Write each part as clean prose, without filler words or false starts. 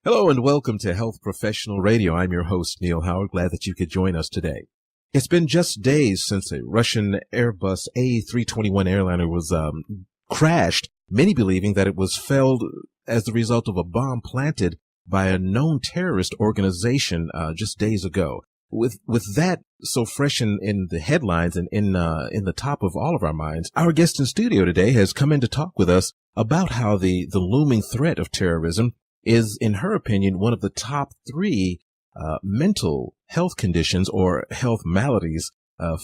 Hello and welcome to Health Professional Radio. I'm your host, Neal Howard. Glad that you could join us today. It's been just days since a Russian Airbus A321 airliner was crashed, many believing that it was felled as the result of a bomb planted by a known terrorist organization just days ago. With that so fresh in the headlines and in the top of all of our minds, our guest in studio today has come in to talk with us about how the looming threat of terrorism is, in her opinion, one of the top three mental health conditions or health maladies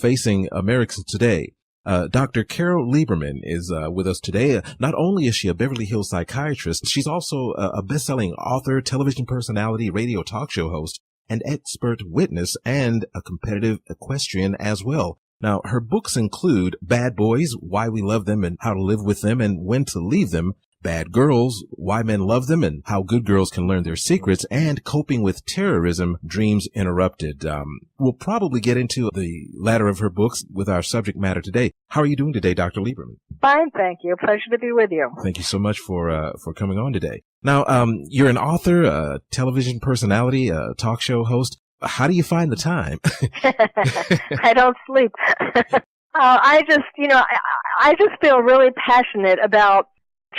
facing Americans today. Dr. Carole Lieberman is with us today. Not only is she a Beverly Hills psychiatrist, she's also a best-selling author, television personality, radio talk show host, an expert witness, and a competitive equestrian as well. Now, her books include Bad Boys, Why We Love Them and How to Live With Them and When to Leave Them, Bad Girls, Why Men Love Them and How Good Girls Can Learn Their Secrets, and Coping with Terrorism, Dreams Interrupted. We'll probably get into the latter of her books with our subject matter today. How are you doing today, Dr. Lieberman? Fine, thank you. Pleasure to be with you. Thank you so much for coming on today. Now, you're an author, a television personality, a talk show host. How do you find the time? I don't sleep. I just feel really passionate about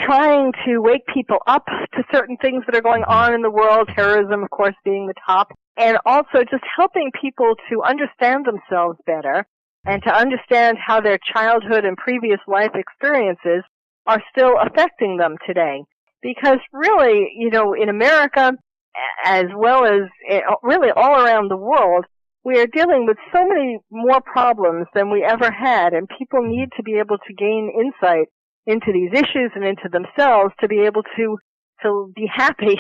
trying to wake people up to certain things that are going on in the world, terrorism, of course, being the top, and also just helping people to understand themselves better and to understand how their childhood and previous life experiences are still affecting them today. Because really, in America, as well as really all around the world, we are dealing with so many more problems than we ever had, and people need to be able to gain insight into these issues and into themselves to be able to be happy,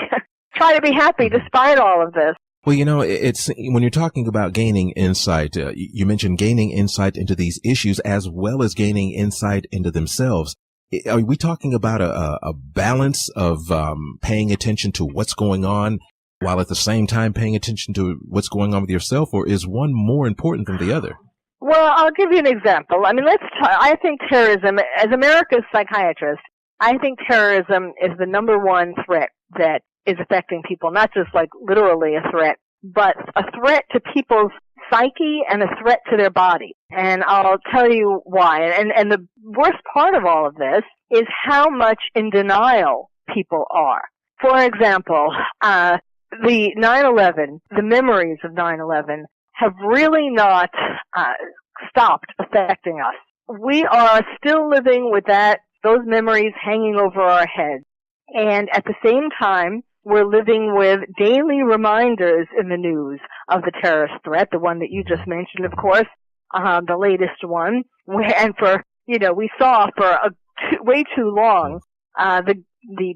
try to be happy despite all of this. Well, it's when you're talking about gaining insight, you mentioned gaining insight into these issues as well as gaining insight into themselves. Are we talking about a balance of paying attention to what's going on while at the same time paying attention to what's going on with yourself, or is one more important than the other? Well, I'll give you an example. I mean, I think terrorism, as America's psychiatrist, I think terrorism is the number one threat that is affecting people, not just like literally a threat, but a threat to people's psyche and a threat to their body. And I'll tell you why. And the worst part of all of this is how much in denial people are. For example, the 9/11, the memories of 9/11 have really not stopped affecting us. We are still living with those memories hanging over our heads. And at the same time, we're living with daily reminders in the news of the terrorist threat, the one that you just mentioned, of course, the latest one. We saw for way too long, the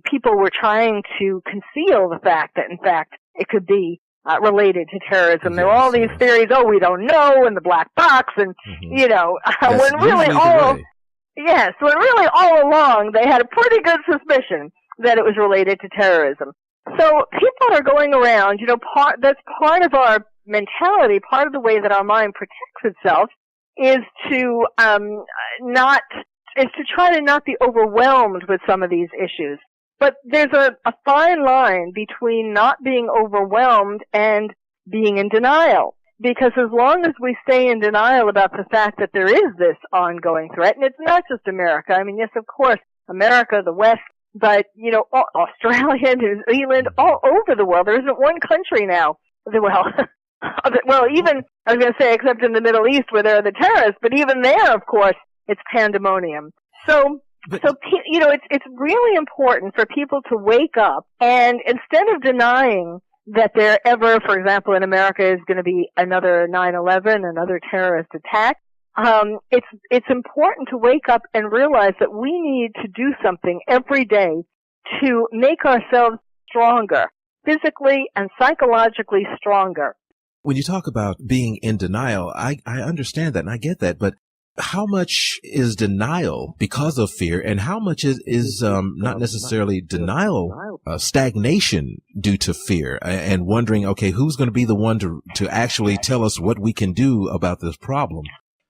people were trying to conceal the fact that, in fact, it could be related to terrorism. There were all these theories, we don't know, and the black box, and, when really all along they had a pretty good suspicion that it was related to terrorism. So people are going around, that's part of our mentality, part of the way that our mind protects itself is to try to not be overwhelmed with some of these issues. But there's a fine line between not being overwhelmed and being in denial. Because as long as we stay in denial about the fact that there is this ongoing threat, and it's not just America. I mean, yes, of course, America, the West, but, Australia, New Zealand, all over the world. There isn't one country now. Even, I was going to say, except in the Middle East where there are the terrorists, but even there, of course, it's pandemonium. So it's really important for people to wake up, and instead of denying that there ever, for example, in America is going to be another 9/11, another terrorist attack, it's important to wake up and realize that we need to do something every day to make ourselves stronger, physically and psychologically stronger. When you talk about being in denial, I understand that and I get that, but how much is denial because of fear, and how much is not necessarily denial, stagnation due to fear and wondering, okay, who's going to be the one to actually tell us what we can do about this problem?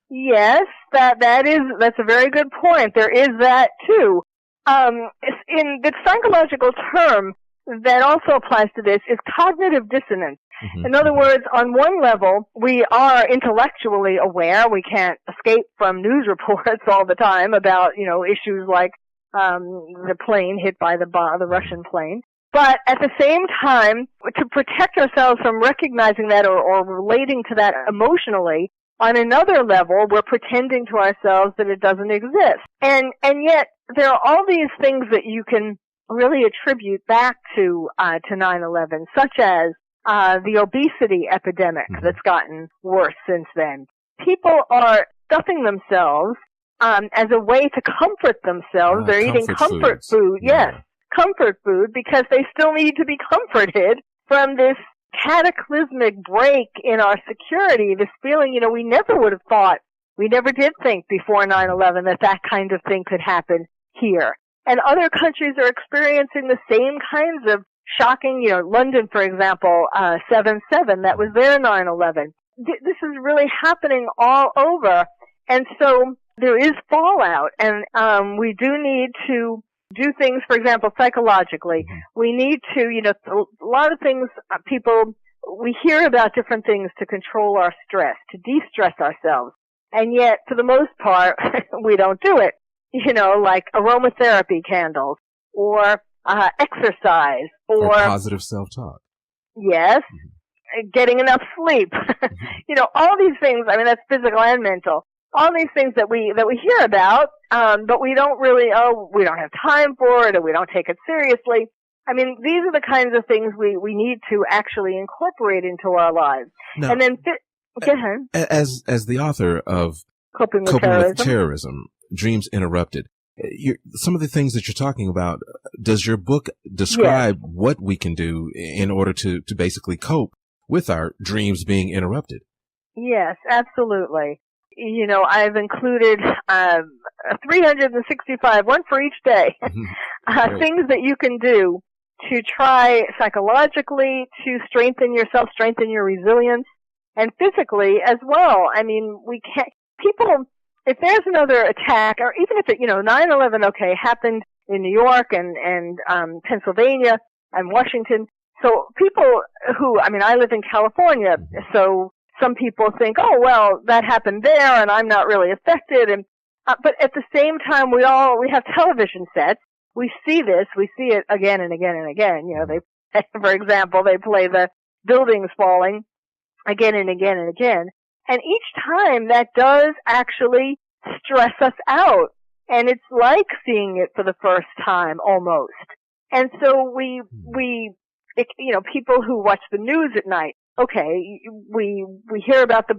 Yes, that's a very good point. There is that too. In the psychological term, that also applies to this is cognitive dissonance. Mm-hmm. In other words, on one level, we are intellectually aware. We can't escape from news reports all the time about, issues like the plane hit by the Russian plane. But at the same time, to protect ourselves from recognizing that or relating to that emotionally, on another level, we're pretending to ourselves that it doesn't exist. And yet, there are all these things that you can really attribute back to 9/11, such as the obesity epidemic that's gotten worse since then. People are stuffing themselves as a way to comfort themselves. They're eating comfort food. Yeah. Yes, comfort food, because they still need to be comforted from this cataclysmic break in our security, this feeling, we never would have thought, we never did think before 9/11 that kind of thing could happen here. And other countries are experiencing the same kinds of shocking, London, for example, 7/7, that was their 9/11. This is really happening all over. And so there is fallout, and we do need to do things, for example, psychologically. We need to, a lot of things, we hear about different things to control our stress, to de-stress ourselves. And yet, for the most part, we don't do it. Like aromatherapy candles, or exercise, or positive self-talk. Yes. Getting enough sleep. All these things, that's physical and mental. All these things that we hear about, but we don't really, we don't have time for it, or we don't take it seriously. These are the kinds of things we need to actually incorporate into our lives. Now, and then, go ahead. As the author of Coping with Terrorism, Dreams Interrupted, some of the things that you're talking about, does your book describe what we can do in order to basically cope with our dreams being interrupted? Yes, absolutely. I've included 365, one for each day, things that you can do to try psychologically to strengthen yourself, strengthen your resilience, and physically as well. We can't, if there's another attack, or even if 9/11, happened in New York and Pennsylvania and Washington. So people who, I live in California, so some people think, oh, well, that happened there and I'm not really affected. And, but at the same time, we have television sets. We see it again and again and again. For example, they play the buildings falling again and again and again. And each time that does actually stress us out. And it's like seeing it for the first time almost. And so people who watch the news at night, we hear about the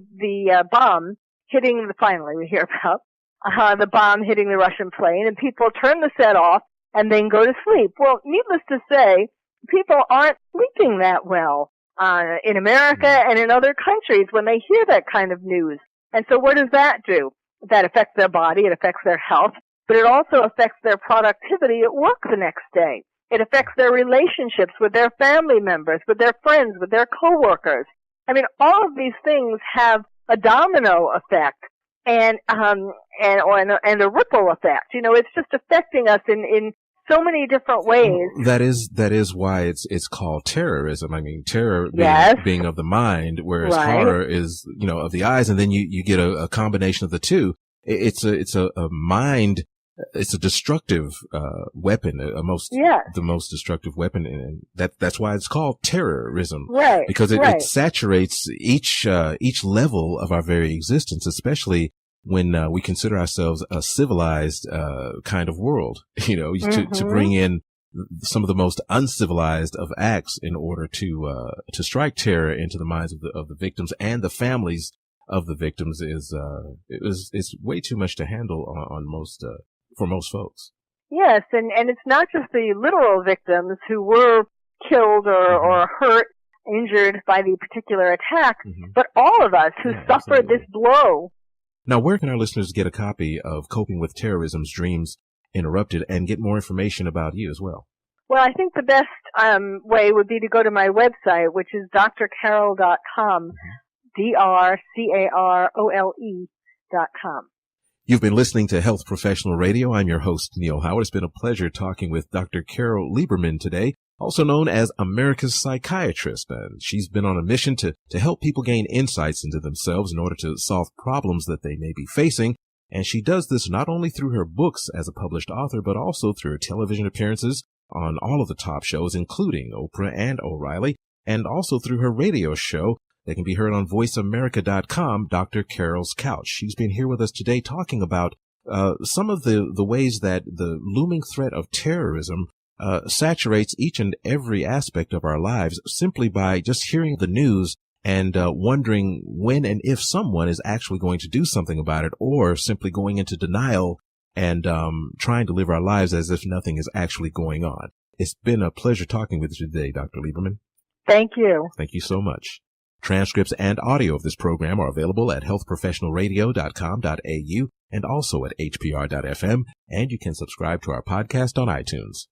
bomb hitting we hear about the bomb hitting the Russian plane, and people turn the set off and then go to sleep. Well, needless to say, people aren't sleeping that well in America and in other countries when they hear that kind of news. And so what does that do? That affects their body, it affects their health, but it also affects their productivity at work the next day. It affects their relationships with their family members, with their friends, with their coworkers. All of these things have a domino effect and a ripple effect. It's just affecting us in so many different ways. That is why it's called terrorism. Terror being of the mind, whereas horror is, of the eyes, and then you get a combination of the two. It's a mind. It's a destructive weapon, the most destructive weapon, and that's why it's called terrorism, right? Because it saturates each level of our very existence, especially when we consider ourselves a civilized kind of world. To bring in some of the most uncivilized of acts in order to strike terror into the minds of the victims and the families of the victims is way too much to handle for most folks. Yes, and it's not just the literal victims who were killed or hurt, injured by the particular attack, but all of us who suffered this blow. Now, where can our listeners get a copy of Coping with Terrorism's Dreams Interrupted and get more information about you as well? Well, I think the best way would be to go to my website, which is drcarole.com, drcarole.com. You've been listening to Health Professional Radio. I'm your host, Neal Howard. It's been a pleasure talking with Dr. Carole Lieberman today. also known as America's Psychiatrist. And she's been on a mission to help people gain insights into themselves in order to solve problems that they may be facing. And she does this not only through her books as a published author, but also through her television appearances on all of the top shows, including Oprah and O'Reilly, and also through her radio show that can be heard on voiceamerica.com, Dr. Carole's Couch. She's been here with us today talking about some of the ways that the looming threat of terrorism saturates each and every aspect of our lives simply by just hearing the news and wondering when and if someone is actually going to do something about it, or simply going into denial and trying to live our lives as if nothing is actually going on. It's been a pleasure talking with you today, Dr. Lieberman. Thank you. Thank you so much. Transcripts and audio of this program are available at healthprofessionalradio.com.au and also at hpr.fm, and you can subscribe to our podcast on iTunes.